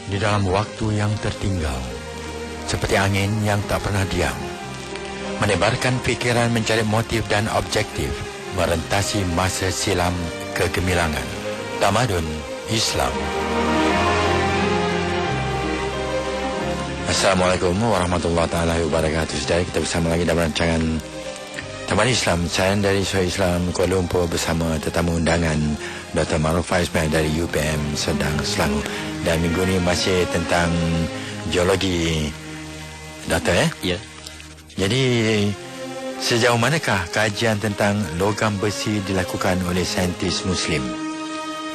di dalam waktu yang tertinggal, seperti angin yang tak pernah diam, menebarkan fikiran mencari motif dan objektif, merentasi masa silam kegemilangan, tamadun Islam. Assalamualaikum warahmatullahi taala wabarakatuh. Saudara, kita bersama lagi dalam rancangan Taman Islam. Saya dari Suai Islam Kuala Lumpur bersama tetamu undangan Dr. Maruf Aizman dari UPM Sedang Selangor. Dan minggu ini masih tentang geologi, Doktor, Ya. Jadi sejauh manakah kajian tentang logam besi dilakukan oleh saintis Muslim?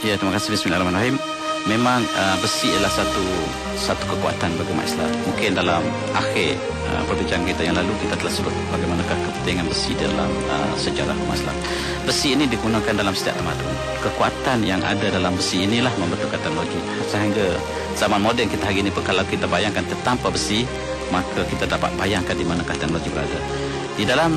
Ya, terima kasih. Bismillahirrahmanirrahim. Memang besi adalah satu kekuatan bagi umat Islam. Mungkin dalam akhir perbincangan kita yang lalu kita telah sebut bagaimanakah kepentingan besi dalam sejarah umat Islam. Besi ini digunakan dalam setiap tamadun. Kekuatan yang ada dalam besi inilah membentukkan teknologi. Sehingga zaman moden kita hari ini, kalau kita bayangkan tanpa besi, maka kita dapat bayangkan di manakah teknologi berada. Di dalam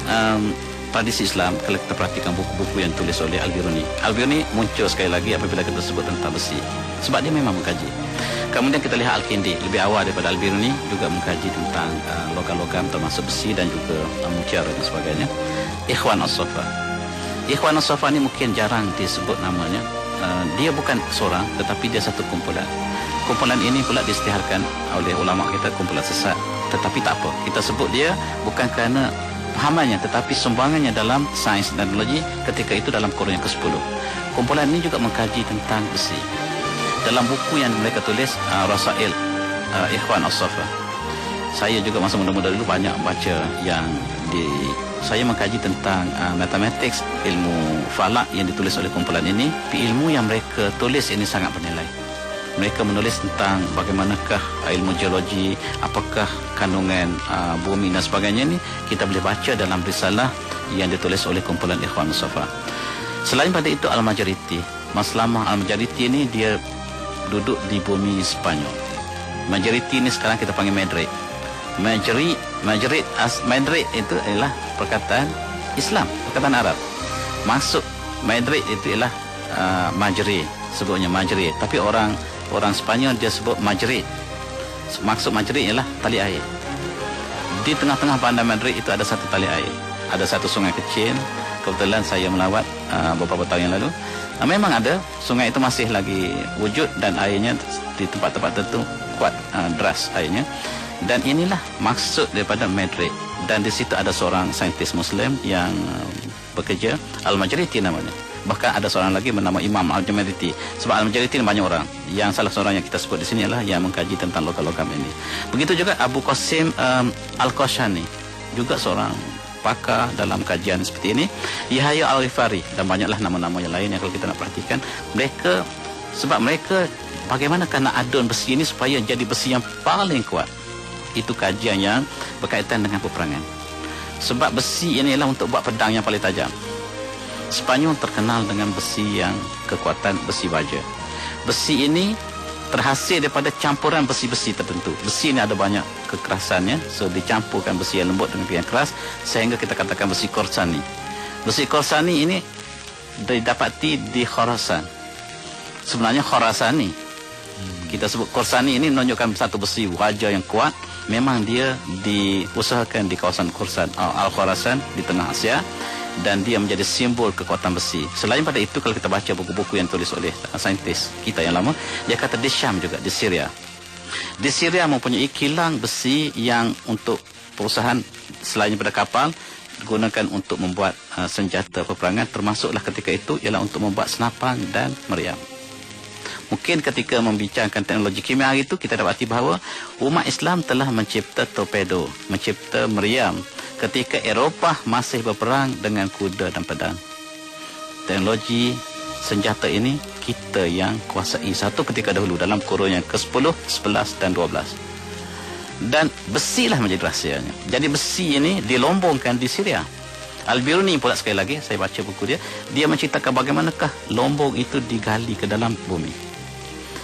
tradisi Islam, kalau kita perhatikan buku-buku yang tulis oleh Al-Biruni. Al-Biruni muncul sekali lagi apabila kita sebut tentang besi. Sebab dia memang mengkaji. Kemudian kita lihat Al-Kindi, lebih awal daripada Al-Biruni, juga mengkaji tentang logam-logam termasuk besi dan juga mutiara dan sebagainya. Ikhwan As-Safa. Ikhwan As-Safa ni mungkin jarang disebut namanya. Dia bukan seorang, tetapi dia satu kumpulan. Kumpulan ini pula diisytiharkan oleh ulama kita kumpulan sesat. Tetapi tak apa, kita sebut dia bukan kerana pahamannya, tetapi sumbangannya dalam sains dan teknologi ketika itu dalam kurun yang ke-10. Kumpulan ini juga mengkaji tentang besi. Dalam buku yang mereka tulis, Rasail Ikhwan As-Safa. Saya juga masa muda-muda dulu banyak baca saya mengkaji tentang matematik, ilmu falak yang ditulis oleh kumpulan ini. Ilmu yang mereka tulis ini sangat bernilai. Mereka menulis tentang bagaimanakah ilmu geologi, apakah kandungan bumi dan sebagainya ini kita boleh baca dalam risalah yang ditulis oleh kumpulan Ikhwan As-Safa. Selain pada itu, Al-Majariti. Maslamah Al-Majariti ini dia duduk di bumi Spanyol. Majariti ini sekarang kita panggil Madrid. Madrid itu adalah perkataan Islam, perkataan Arab. Maksud Madrid itu ialah Majri, sebutnya Majri. Tapi orang Spanyol dia sebut Madrid. Maksud Madrid ialah tali air. Di tengah-tengah bandar Madrid itu ada satu tali air. Ada satu sungai kecil. Kebetulan saya melawat beberapa tahun yang lalu. Memang ada, sungai itu masih lagi wujud dan airnya di tempat-tempat tertentu kuat deras airnya. Dan inilah maksud daripada Madrid. Dan di situ ada seorang saintis Muslim yang bekerja, Al-Majariti namanya. Bahkan ada seorang lagi bernama Imam Al-Majariti. Sebab Al-Majariti ini banyak orang. Yang salah seorang yang kita sebut di sini adalah yang mengkaji tentang logam-logam ini. Begitu juga Abu Qasim Al-Qashani, juga seorang pakar dalam kajian seperti ini. Yahya Al-Ghifari dan banyaklah nama-nama yang lain yang kalau kita nak perhatikan, sebab mereka bagaimanakah nak adun besi ini supaya jadi besi yang paling kuat. Itu kajian yang berkaitan dengan peperangan. Sebab besi ini adalah untuk buat pedang yang paling tajam. Spanyol terkenal dengan besi yang kekuatan besi baja. Besi ini terhasil daripada campuran besi-besi tertentu. Besi ini ada banyak kekerasannya, so dicampurkan besi yang lembut dengan yang keras sehingga kita katakan besi Khorsani. Besi Khorsani ini didapati di Khorasan. Sebenarnya Khorasani. Kita sebut Khorsani ini menunjukkan satu besi baja yang kuat. Memang dia diusahakan di kawasan Khorasan, Al-Khorasan di tengah Asia. Dan dia menjadi simbol kekuatan besi. Selain pada itu, kalau kita baca buku-buku yang tulis oleh saintis kita yang lama, dia kata di Syam juga, di Syria. Di Syria mempunyai kilang besi yang untuk perusahaan selain daripada kapal digunakan untuk membuat senjata peperangan, termasuklah ketika itu ialah untuk membuat senapan dan meriam. Mungkin ketika membicarakan teknologi kimia hari itu, kita dapati bahawa umat Islam telah mencipta torpedo, mencipta meriam ketika Eropah masih berperang dengan kuda dan pedang. Teknologi senjata ini kita yang kuasai satu ketika dahulu dalam kurun yang ke-10, 11 dan 12. Dan besilah menjadi rahsianya. Jadi besi ini dilombongkan di Syria. Al-Biruni pula sekali lagi, saya baca buku dia, dia menceritakan bagaimanakah lombong itu digali ke dalam bumi.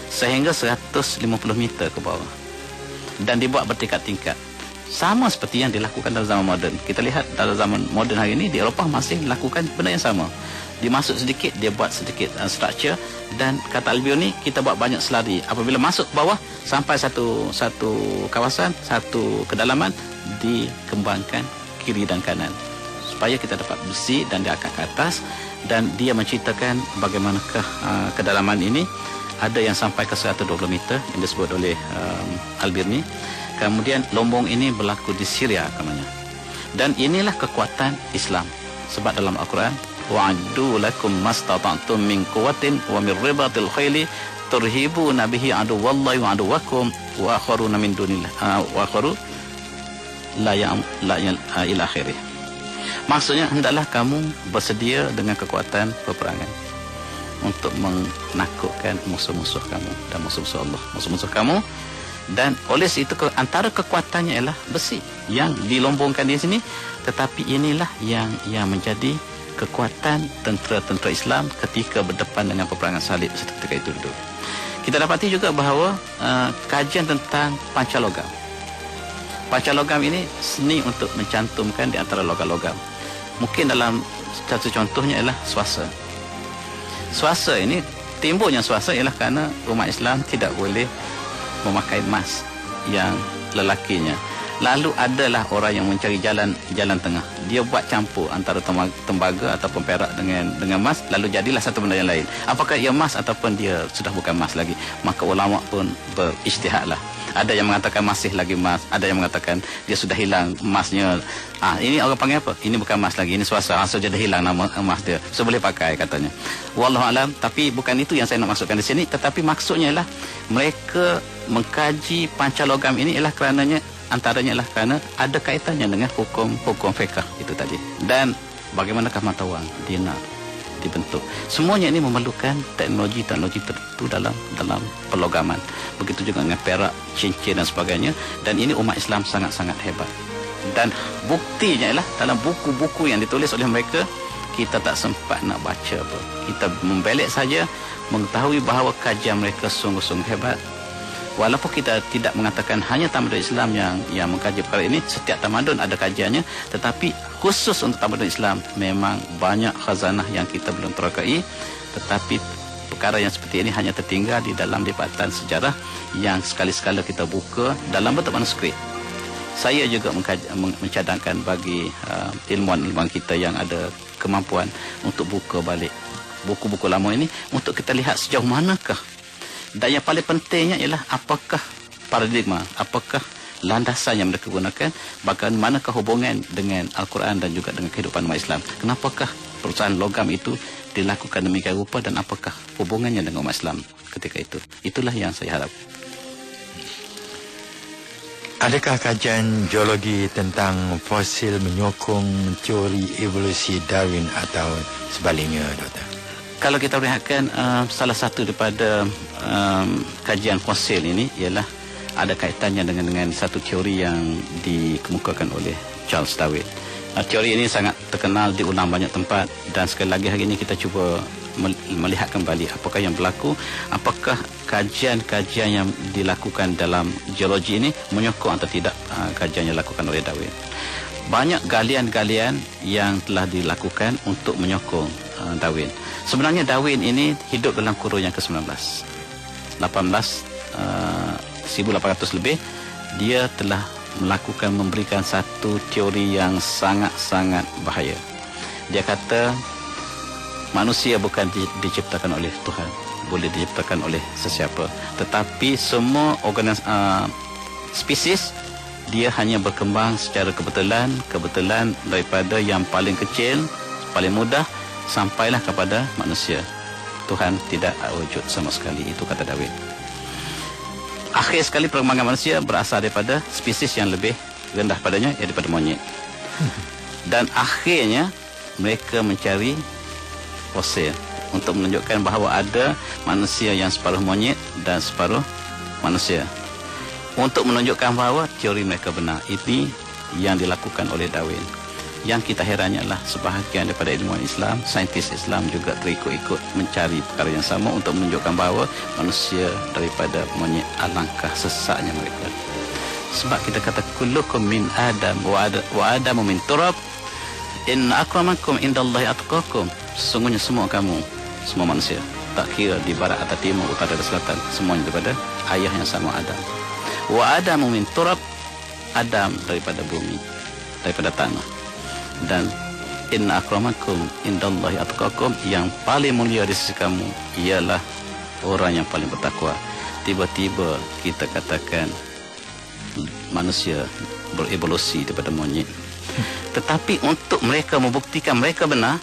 Sehingga 150 meter ke bawah. Dan dibuat bertingkat-tingkat. Sama seperti yang dilakukan dalam zaman moden. Kita lihat dalam zaman moden hari ini, di Eropah masih melakukan benda yang sama. Dia masuk sedikit, dia buat sedikit structure, dan kata albio ni kita buat banyak selari. Apabila masuk ke bawah sampai satu kawasan, satu kedalaman, dikembangkan kiri dan kanan supaya kita dapat bersih, dan dia akan ke atas, dan dia menceritakan bagaimanakah kedalaman ini. Ada yang sampai ke 120 meter yang disebut oleh Al-Birni. Kemudian lombong ini berlaku di Syria namanya. Dan inilah kekuatan Islam. Sebab dalam Al-Quran, wa'addu lakum mastata'tum min quwwatin wa min ribatil khayli turhibuna bihi aduwallahi wa aduwakum wa akharuna min dunillah wa akharu la ila akhirih. Maksudnya, hendaklah kamu bersedia dengan kekuatan peperangan untuk menakutkan musuh-musuh kamu dan musuh-musuh Allah, musuh-musuh kamu. Dan oleh itu antara kekuatannya ialah besi yang dilombongkan di sini, tetapi inilah yang menjadi kekuatan tentera-tentera Islam ketika berdepan dengan peperangan salib ketika itu dulu. Kita dapati juga bahawa kajian tentang pancalogam. Pancalogam ini seni untuk mencantumkan di antara logam-logam. Mungkin dalam satu contohnya ialah swasa. Swasa ini, timbulnya swasa ialah kerana umat Islam tidak boleh memakai emas yang lelakinya. Lalu adalah orang yang mencari jalan tengah. Dia buat campur antara tembaga ataupun perak dengan emas, lalu jadilah satu benda yang lain. Apakah ia emas ataupun dia sudah bukan emas lagi? Maka ulama pun berijtihadlah. Ada yang mengatakan masih lagi emas, ada yang mengatakan dia sudah hilang emasnya. Ini orang panggil apa? Ini bukan emas lagi, ini swasa. So jadi hilang nama emas dia. So boleh pakai katanya. Wallahu alam, tapi bukan itu yang saya nak masukkan di sini, tetapi maksudnya ialah mereka mengkaji pancalogam ini ialah kerananya, antaranya ialah kerana ada kaitannya dengan hukum fiqh itu tadi. Dan bagaimanakah mata wang dia nak dibentuk. Semuanya ini memerlukan teknologi tertentu dalam perlogaman. Begitu juga dengan perak, cincin dan sebagainya. Dan ini umat Islam sangat-sangat hebat. Dan buktinya ialah dalam buku-buku yang ditulis oleh mereka, kita tak sempat nak baca apa. Kita membelik saja mengetahui bahawa kajian mereka sungguh-sungguh hebat. Walaupun kita tidak mengatakan hanya tamadun Islam yang mengkaji perkara ini, setiap tamadun ada kajiannya, tetapi khusus untuk tamadun Islam memang banyak khazanah yang kita belum terokai, tetapi perkara yang seperti ini hanya tertinggal di dalam lipatan sejarah yang sekali-sekala kita buka dalam bentuk manuskrip. Saya juga mencadangkan bagi ilmuwan-ilmuwan kita yang ada kemampuan untuk buka balik buku-buku lama ini untuk kita lihat sejauh manakah. Dan yang paling pentingnya ialah apakah paradigma, apakah landasan yang mereka gunakan, bagaimanakah hubungan dengan Al-Quran dan juga dengan kehidupan umat Islam. Kenapakah perusahaan logam itu dilakukan demikian rupa dan apakah hubungannya dengan umat Islam ketika itu. Itulah yang saya harap. Adakah kajian geologi tentang fosil menyokong teori evolusi Darwin atau sebaliknya, Doktor? Kalau kita lihatkan salah satu daripada kajian fosil ini ialah ada kaitannya dengan satu teori yang dikemukakan oleh Charles Darwin. Teori ini sangat terkenal, diulang banyak tempat, dan sekali lagi hari ini kita cuba melihat kembali apakah yang berlaku, apakah kajian-kajian yang dilakukan dalam geologi ini menyokong atau tidak kajian yang dilakukan oleh Darwin. Banyak galian-galian yang telah dilakukan untuk menyokong Darwin. Sebenarnya Darwin ini hidup dalam kurun yang ke-19. 1800 lebih, dia telah memberikan satu teori yang sangat-sangat bahaya. Dia kata manusia bukan diciptakan oleh Tuhan, boleh diciptakan oleh sesiapa, tetapi semua spesies dia hanya berkembang secara kebetulan daripada yang paling kecil, paling mudah sampailah kepada manusia. Tuhan tidak wujud sama sekali, itu kata Darwin. Akhir sekali perkembangan manusia berasal daripada spesies yang lebih rendah padanya, iaitu daripada monyet. Dan akhirnya mereka mencari fosil untuk menunjukkan bahawa ada manusia yang separuh monyet dan separuh manusia. Untuk menunjukkan bahawa teori mereka benar. Ini yang dilakukan oleh Darwin. Yang kita herannya adalah sebahagian daripada ilmuwan Islam, saintis Islam juga terikut-ikut mencari perkara yang sama untuk menunjukkan bahawa manusia daripada monyet. Alangkah sesaknya mereka. Sebab kita kata kullukum min Adam wa Adamu min turab, inna akramakum indallahi atqakum. sesungguhnya semua kamu, semua manusia, tak kira di barat atau timur, utara dan selatan, semuanya daripada ayah yang sama Adam. Wa Adamu min turab, Adam daripada bumi, daripada tanah. Dan inna akramakum indallahi atqakum, yang paling mulia di sisi kamu ialah orang yang paling bertakwa. Tiba-tiba kita katakan manusia berevolusi daripada monyet. Tetapi untuk mereka membuktikan mereka benar,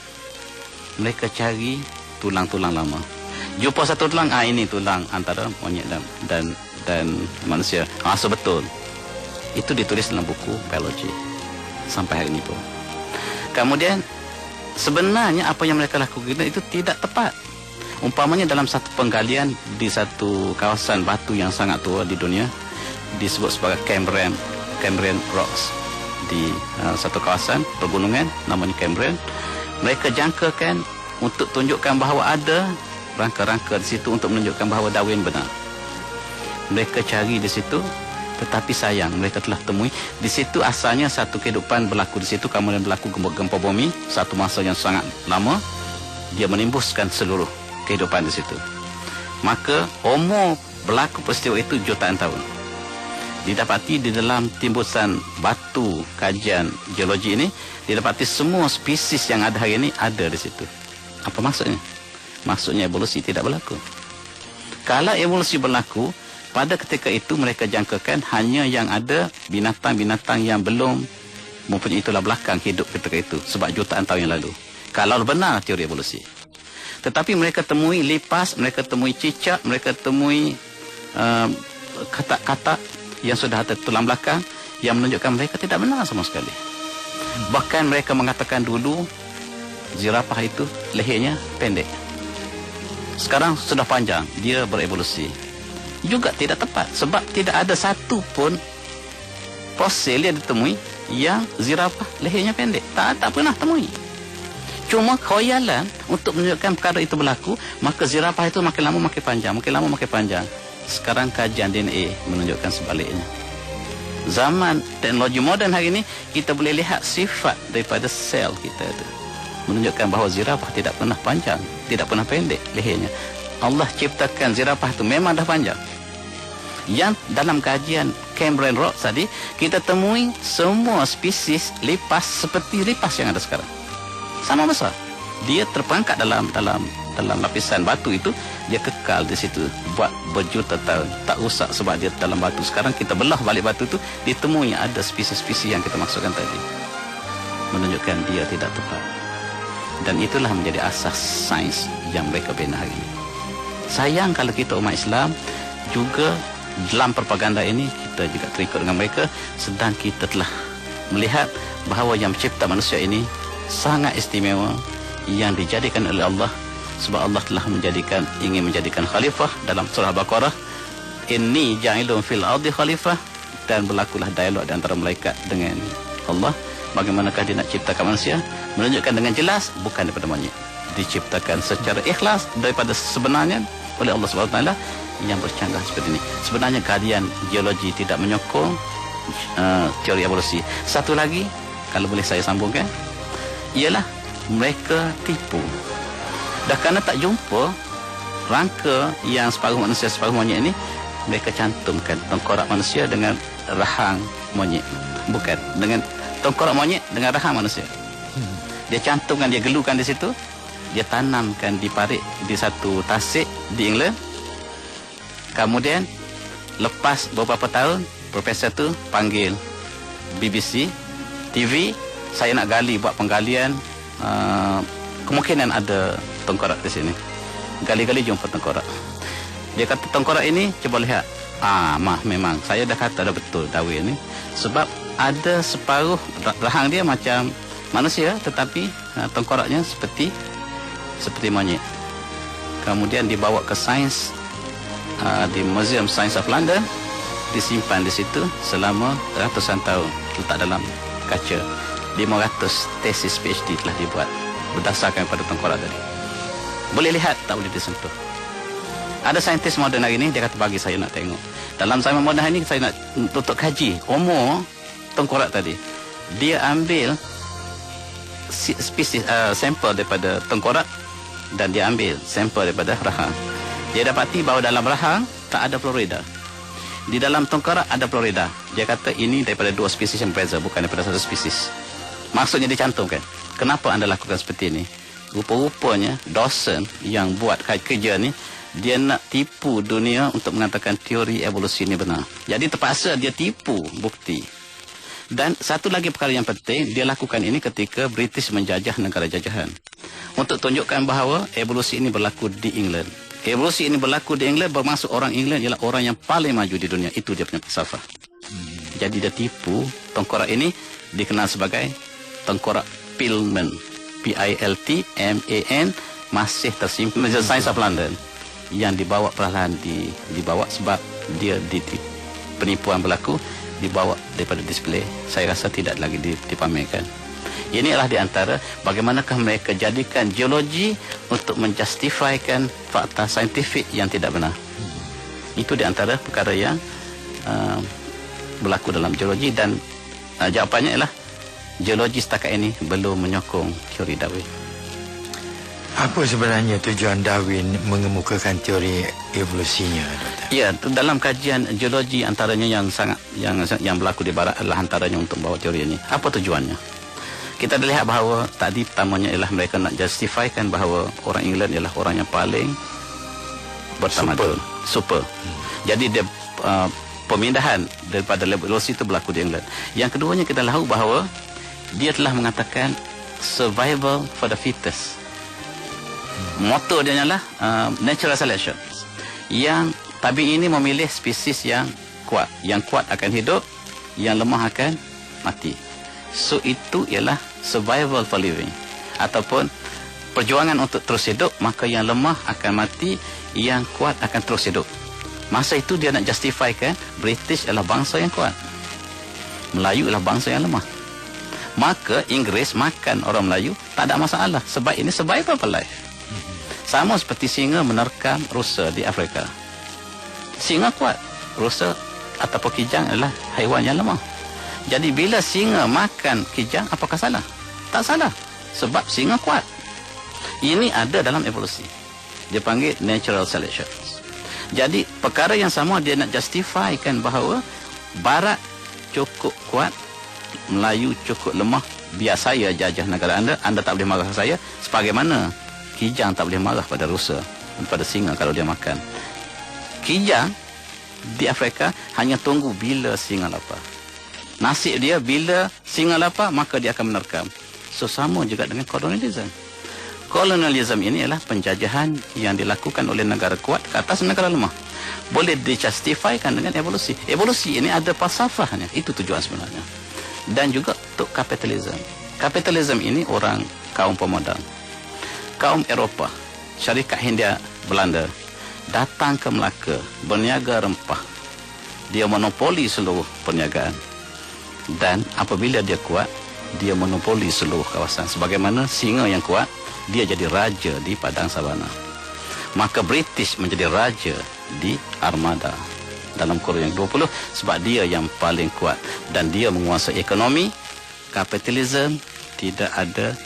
mereka cari tulang-tulang lama. Jumpa satu tulang, ini tulang antara monyet dan manusia. So betul. Itu ditulis dalam buku biologi sampai hari ini pun. Kemudian sebenarnya apa yang mereka lakukan itu tidak tepat. Umpamanya dalam satu penggalian di satu kawasan batu yang sangat tua di dunia, disebut sebagai Cambrian Rocks, di satu kawasan pergunungan namanya Cambrian. Mereka jangkakan untuk tunjukkan bahawa ada rangka-rangka di situ untuk menunjukkan bahawa Darwin benar. Mereka cari di situ, tetapi sayang mereka telah temui di situ asalnya satu kehidupan berlaku di situ, kemudian berlaku gempa bumi satu masa yang sangat lama, dia menimbuskan seluruh kehidupan di situ. Maka umur berlaku peristiwa itu jutaan tahun. Didapati di dalam timbusan batu kajian geologi ini, didapati semua spesies yang ada hari ini ada di situ. Apa maksudnya? Maksudnya evolusi tidak berlaku. Kalau evolusi berlaku, pada ketika itu mereka jangkakan hanya yang ada binatang-binatang yang belum mempunyai tulang belakang hidup ketika itu, sebab jutaan tahun yang lalu. Kalau benar teori evolusi. Tetapi mereka temui lipas, mereka temui cicak, mereka temui katak-katak yang sudah ada tulang belakang yang menunjukkan mereka tidak benar sama sekali. Bahkan mereka mengatakan dulu zirafah itu lehernya pendek. Sekarang sudah panjang, dia berevolusi. Juga tidak tepat, sebab tidak ada satu pun fosil yang ditemui yang zirafah lehernya pendek. Tak pernah temui. Cuma khayalan untuk menunjukkan perkara itu berlaku, maka zirafah itu makin lama makin panjang, makin lama makin panjang. Sekarang kajian DNA menunjukkan sebaliknya. Zaman teknologi moden hari ini, kita boleh lihat sifat daripada sel kita itu, menunjukkan bahawa zirafah tidak pernah panjang, tidak pernah pendek lehernya. Allah ciptakan zirafah itu memang dah panjang. Yang dalam kajian Cambrian Rock tadi, kita temui semua spesies lipas seperti lipas yang ada sekarang. Sama besar. Dia terperangkap dalam lapisan batu itu, dia kekal di situ buat berjuta tahun, tak rusak sebab dia dalam batu. Sekarang kita belah balik batu itu, ditemui ada spesies-spesies yang kita maksudkan tadi, menunjukkan dia tidak tepat. Dan itulah menjadi asas sains yang mereka bina hari ini. Sayang kalau kita umat Islam juga dalam propaganda ini kita juga terikut dengan mereka, sedang kita telah melihat bahawa yang mencipta manusia ini sangat istimewa, yang dijadikan oleh Allah, sebab Allah telah ingin menjadikan khalifah dalam surah Al-Baqarah, inni ja'ilun fil ardi khalifah, dan berlakulah dialog di antara malaikat dengan Allah. Bagaimanakah dia nak ciptakan manusia? Menunjukkan dengan jelas bukan daripada monyet, diciptakan secara ikhlas daripada sebenarnya oleh Allah Subhanahu Wa Taala, yang bercanggah seperti ini. Sebenarnya kajian geologi tidak menyokong teori evolusi. Satu lagi, kalau boleh saya sambungkan, ialah mereka tipu. Dah kerana tak jumpa rangka yang separuh manusia separuh monyet ini, mereka cantumkan tengkorak manusia dengan rahang monyet. Bukan, dengan tengkorak monyet dengan rahang manusia. Dia cantumkan, dia gelukan di situ, dia tanamkan di parit di satu tasik di England. Kemudian lepas beberapa tahun, profesor tu panggil BBC TV, saya nak gali, buat penggalian, kemungkinan ada tengkorak di sini. Gali-gali jumpa tengkorak. Dia kata tengkorak ini, cuba lihat. Memang saya dah kata dah betul Darwin ni, sebab ada separuh rahang dia macam manusia, tetapi tengkoraknya seperti monyet. Kemudian dibawa ke sains di Museum Science of London, disimpan di situ selama ratusan tahun, letak dalam kaca. 500 tesis PhD telah dibuat berdasarkan pada tengkorak tadi. Boleh lihat, tak boleh disentuh. Ada saintis moden hari ini, dia kata bagi saya nak tengok. Dalam zaman moden hari ini, saya nak untuk kaji umur tengkorak tadi. Dia ambil spesies sampel daripada tengkorak dan dia ambil sampel daripada rahang. Dia dapati bahawa dalam rahang tak ada Florida. Di dalam tengkorak ada Florida. Dia kata ini daripada dua spesies yang berbeza, bukan daripada satu spesies. Maksudnya dicantumkan. Kenapa anda lakukan seperti ini? Rupa-rupanya Dawson yang buat kerja ni, dia nak tipu dunia untuk mengatakan teori evolusi ini benar. Jadi terpaksa dia tipu bukti. Dan satu lagi perkara yang penting, dia lakukan ini ketika British menjajah negara jajahan. Untuk tunjukkan bahawa evolusi ini berlaku di England. Evolusi ini berlaku di England, bermaksud orang England ialah orang yang paling maju di dunia. Itu dia punya falsafah. Jadi dia tipu. Tengkorak ini dikenal sebagai tengkorak Pilman. Piltman, masih tersimpan di Science of London, yang dibawa perlahan dibawa sebab dia penipuan berlaku, dibawa daripada display. Saya rasa tidak lagi dipamerkan. Ini adalah di antara bagaimanakah mereka jadikan geologi untuk menjustifikan fakta saintifik yang tidak benar. Itu di antara perkara yang berlaku dalam geologi, dan jawapannya ialah geologi setakat ini belum menyokong teori Darwin. Apa sebenarnya tujuan Darwin mengemukakan teori evolusinya, Doktor? Ya, dalam kajian geologi antaranya yang berlaku di barat adalah antaranya untuk membawa teori ini. Apa tujuannya? Kita lihat bahawa tadi pertamanya ialah mereka nak justifikan bahawa orang England ialah orang yang paling bertamadun, super. Jadi dia pemindahan daripada evolusi itu berlaku di England. Yang keduanya kita tahu bahawa dia telah mengatakan survival for the fittest. Motto dia adalah natural selection. Yang tabi ini memilih spesies yang kuat. Yang kuat akan hidup, yang lemah akan mati. So itu ialah survival for living, ataupun perjuangan untuk terus hidup. Maka yang lemah akan mati, yang kuat akan terus hidup. Masa itu dia nak justifikan British adalah bangsa yang kuat, Melayu adalah bangsa yang lemah. Maka Inggeris makan orang Melayu tak ada masalah, sebab ini survival for life. Sama seperti singa menerkam rusa di Afrika. Singa kuat, rusa ataupun kijang adalah haiwan yang lemah. Jadi bila singa makan kijang, apakah salah? Tak salah, sebab singa kuat. Ini ada dalam evolusi. Dia panggil natural selection. Jadi perkara yang sama dia nak justifikan bahawa barat cukup kuat, Melayu cukup lemah. Biar saya jajah negara anda tak boleh marah saya, sebagaimana kijang tak boleh marah pada rusa, pada singa kalau dia makan. Kijang di Afrika hanya tunggu bila singa lapar. Nasib dia bila singa lapar, maka dia akan menerkam. So sama juga dengan kolonialisme. Kolonialisme ini adalah penjajahan yang dilakukan oleh negara kuat ke atas negara lemah. Boleh dijustifikan dengan evolusi. Evolusi ini ada falsafahnya. Itu tujuan sebenarnya. Dan juga untuk kapitalisme. Kapitalisme ini orang kaum pemodal, kaum Eropah, syarikat Hindia Belanda datang ke Melaka berniaga rempah. Dia monopoli seluruh perniagaan. Dan apabila dia kuat, dia monopoli seluruh kawasan. Sebagaimana singa yang kuat, dia jadi raja di padang sabana. Maka British menjadi raja di armada dalam kurun yang 20, sebab dia yang paling kuat. Dan dia menguasai ekonomi. Kapitalisme tidak ada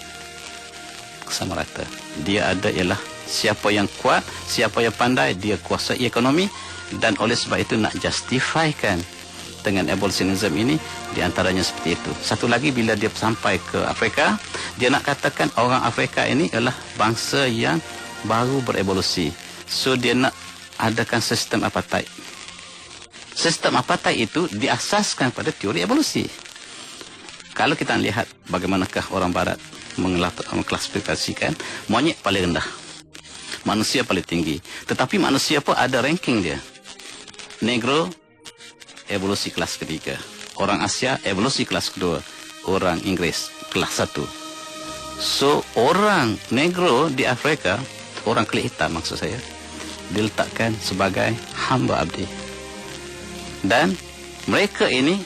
sama rata. Dia ada ialah siapa yang kuat, siapa yang pandai, dia kuasai ekonomi. Dan oleh sebab itu nak justifikan dengan evolutionism ini, di antaranya seperti itu. Satu lagi, bila dia sampai ke Afrika, dia nak katakan orang Afrika ini adalah bangsa yang baru berevolusi. So dia nak adakan sistem apartheid. Sistem apartheid itu diasaskan pada teori evolusi. Kalau kita lihat bagaimanakah orang barat mengklasifikasikan monyet paling rendah, manusia paling tinggi. Tetapi manusia pun ada ranking dia. Negro evolusi kelas ketiga, orang Asia evolusi kelas kedua, orang Inggeris kelas 1. So orang negro di Afrika, orang kulit hitam maksud saya, diletakkan sebagai hamba abdi. Dan mereka ini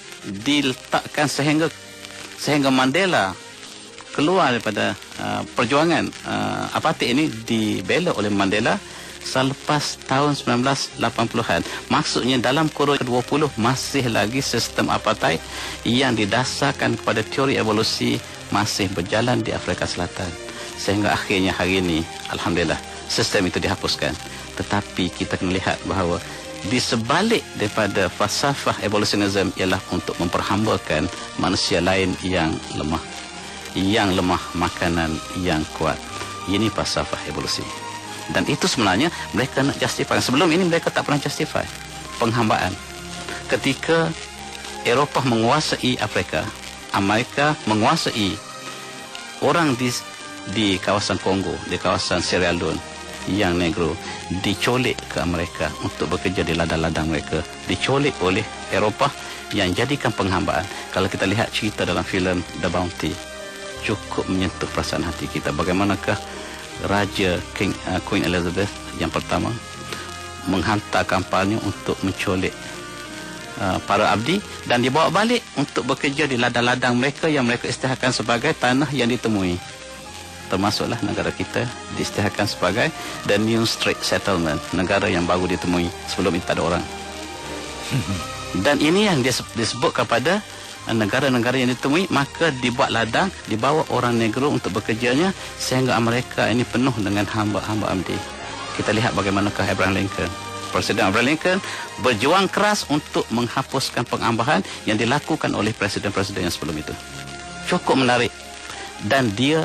diletakkan sehingga Mandela keluar daripada perjuangan apartheid ini, dibela oleh Mandela selepas tahun 1980-an. Maksudnya dalam kurun ke-20 masih lagi sistem apartheid yang didasarkan kepada teori evolusi masih berjalan di Afrika Selatan. Sehingga akhirnya hari ini, alhamdulillah, sistem itu dihapuskan. Tetapi kita kena lihat bahawa di sebalik daripada falsafah evolutionism ialah untuk memperhambakan manusia lain yang lemah. Yang lemah makanan yang kuat. Ini falsafah evolusi. Dan itu sebenarnya mereka nak justify. Sebelum ini mereka tak pernah justify penghambaan. Ketika Eropah menguasai Afrika, Amerika menguasai orang di kawasan Kongo, di kawasan Sierra Leone yang negro, dicolik ke Amerika untuk bekerja di ladang-ladang mereka, dicolik oleh Eropah yang jadikan penghambaan. Kalau kita lihat cerita dalam filem The Bounty, cukup menyentuh perasaan hati kita. Bagaimanakah Raja Queen Elizabeth yang pertama menghantar kapalnya untuk mencolik para abdi dan dibawa balik untuk bekerja di ladang-ladang mereka yang mereka isytiharkan sebagai tanah yang ditemui. Termasuklah negara kita diisytiharkan sebagai the New Strait Settlement, negara yang baru ditemui, sebelum itu tak ada orang. Dan ini yang disebut kepada negara-negara yang ditemui, maka dibuat ladang, dibawa orang negro untuk bekerjanya, sehingga Amerika ini penuh dengan hamba-hamba abdi. Kita lihat bagaimanakah Abraham Lincoln. Presiden Abraham Lincoln berjuang keras untuk menghapuskan pengambahan yang dilakukan oleh presiden-presiden yang sebelum itu. Cukup menarik. Dan dia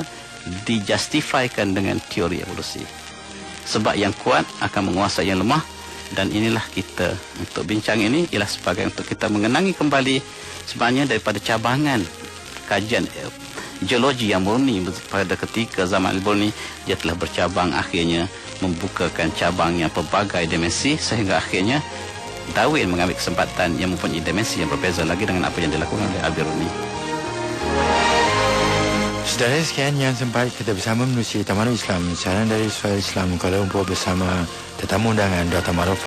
dijustifikan dengan teori evolusi. Sebab yang kuat akan menguasai yang lemah. Dan inilah kita untuk bincang ini ialah sebagai untuk kita mengenangi kembali sebenarnya daripada cabangan kajian geologi yang murni pada ketika zaman Al-Biruni, dia telah bercabang, akhirnya membukakan cabangnya pelbagai dimensi, sehingga akhirnya Darwin mengambil kesempatan yang mempunyai dimensi yang berbeza lagi dengan apa yang dilakukan oleh Al-Biruni. Saudara sekian yang sempat kita bersama menerusi Taman Islam, siaran dari Suara Islam Kuala Lumpur bersama tetamu undangan Dr. Maruf